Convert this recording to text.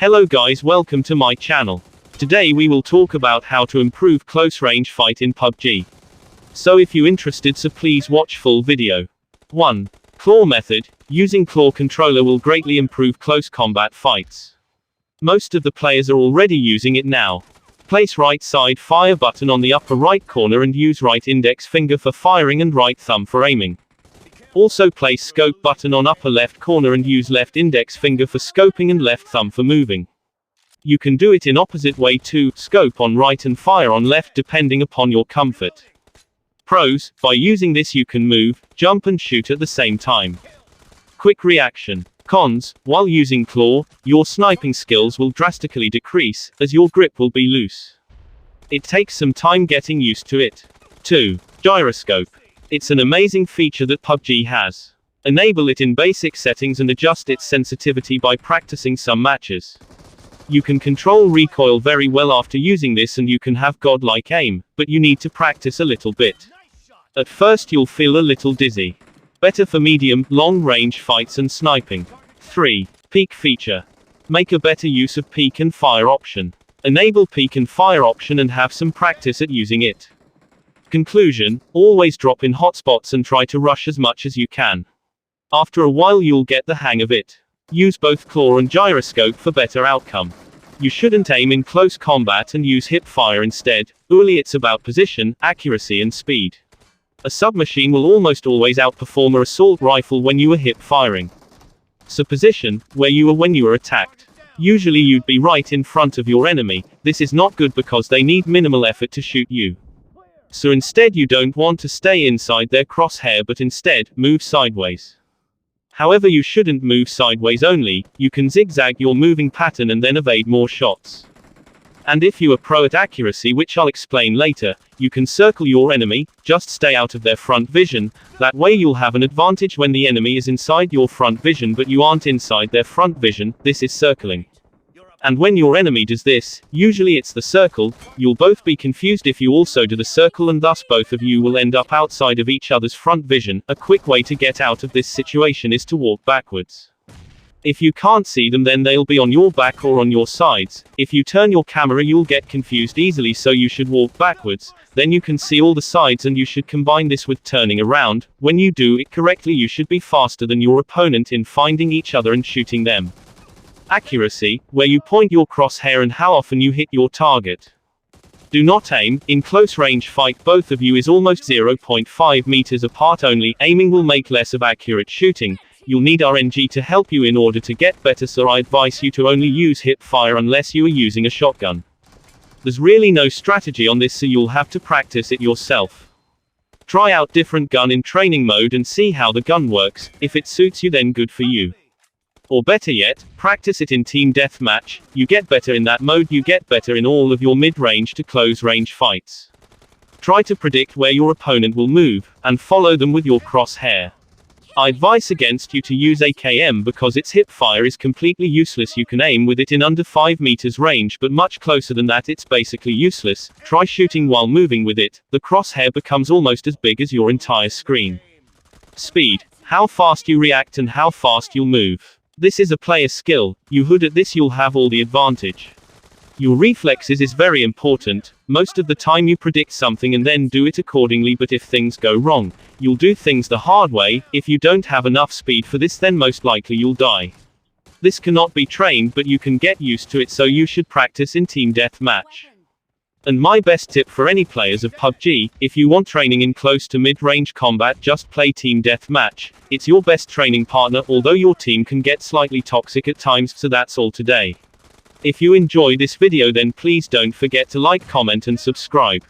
Hello guys, welcome to my channel. Today we will talk about how to improve close range fight in PUBG. So if you interested, so please watch full video. 1. Claw method. Using claw controller will greatly improve close combat fights. Most of the players are already using it now. Place right side fire button on the upper right corner and use right index finger for firing and right thumb for aiming. Also place scope button on upper left corner and use left index finger for scoping and left thumb for moving. You can do it in opposite way too, scope on right and fire on left depending upon your comfort. Pros, by using this you can move, jump and shoot at the same time. Quick reaction. Cons, while using claw, your sniping skills will drastically decrease, as your grip will be loose. It takes some time getting used to it. 2. Gyroscope. It's an amazing feature that PUBG has. Enable it in basic settings and adjust its sensitivity by practicing some matches. You can control recoil very well after using this and you can have godlike aim, but you need to practice a little bit. At first you'll feel a little dizzy. Better for medium, long range fights and sniping. 3. Peek feature. Make a better use of peek and fire option. Enable peek and fire option and have some practice at using it. Conclusion, always drop in hotspots and try to rush as much as you can. After a while you'll get the hang of it. Use both claw and gyroscope for better outcome. You shouldn't aim in close combat and use hip fire instead. Only it's about position, accuracy and speed. A submachine will almost always outperform an assault rifle when you are hip firing. So position, where you are when you are attacked. Usually you'd be right in front of your enemy. This is not good because they need minimal effort to shoot you. So instead you don't want to stay inside their crosshair but instead, move sideways. However, you shouldn't move sideways only, you can zigzag your moving pattern and then evade more shots. And if you are pro at accuracy, which I'll explain later, you can circle your enemy, just stay out of their front vision, that way you'll have an advantage when the enemy is inside your front vision but you aren't inside their front vision. This is circling. And when your enemy does this, usually it's the circle, you'll both be confused if you also do the circle and thus both of you will end up outside of each other's front vision. A quick way to get out of this situation is to walk backwards. If you can't see them, then they'll be on your back or on your sides. If you turn your camera you'll get confused easily, so you should walk backwards, then you can see all the sides, and you should combine this with turning around. When you do it correctly you should be faster than your opponent in finding each other and shooting them. Accuracy, where you point your crosshair and how often you hit your target. Do not aim. In close range fight both of you is almost 0.5 meters apart only. Aiming will make less of accurate shooting. You'll need RNG to help you in order to get better, so I advise you to only use hip fire unless you are using a shotgun. There's really no strategy on this, so you'll have to practice it yourself. Try out different gun in training mode and see how the gun works. If it suits you, then good for you. Or better yet, practice it in team deathmatch. You get better in that mode, you get better in all of your mid-range to close-range fights. Try to predict where your opponent will move, and follow them with your crosshair. I advise against you to use AKM because its hip fire is completely useless. You can aim with it in under 5 meters range, but much closer than that it's basically useless. Try shooting while moving with it, the crosshair becomes almost as big as your entire screen. Speed. How fast you react and how fast you'll move. This is a player skill. You hood at this, you'll have all the advantage. Your reflexes is very important. Most of the time you predict something and then do it accordingly, but if things go wrong, you'll do things the hard way. If you don't have enough speed for this, then most likely you'll die. This cannot be trained, but you can get used to it, so you should practice in team deathmatch. And my best tip for any players of PUBG, if you want training in close to mid-range combat, just play team deathmatch. It's your best training partner, although your team can get slightly toxic at times. So that's all today. If you enjoy this video, then please don't forget to like, comment and subscribe.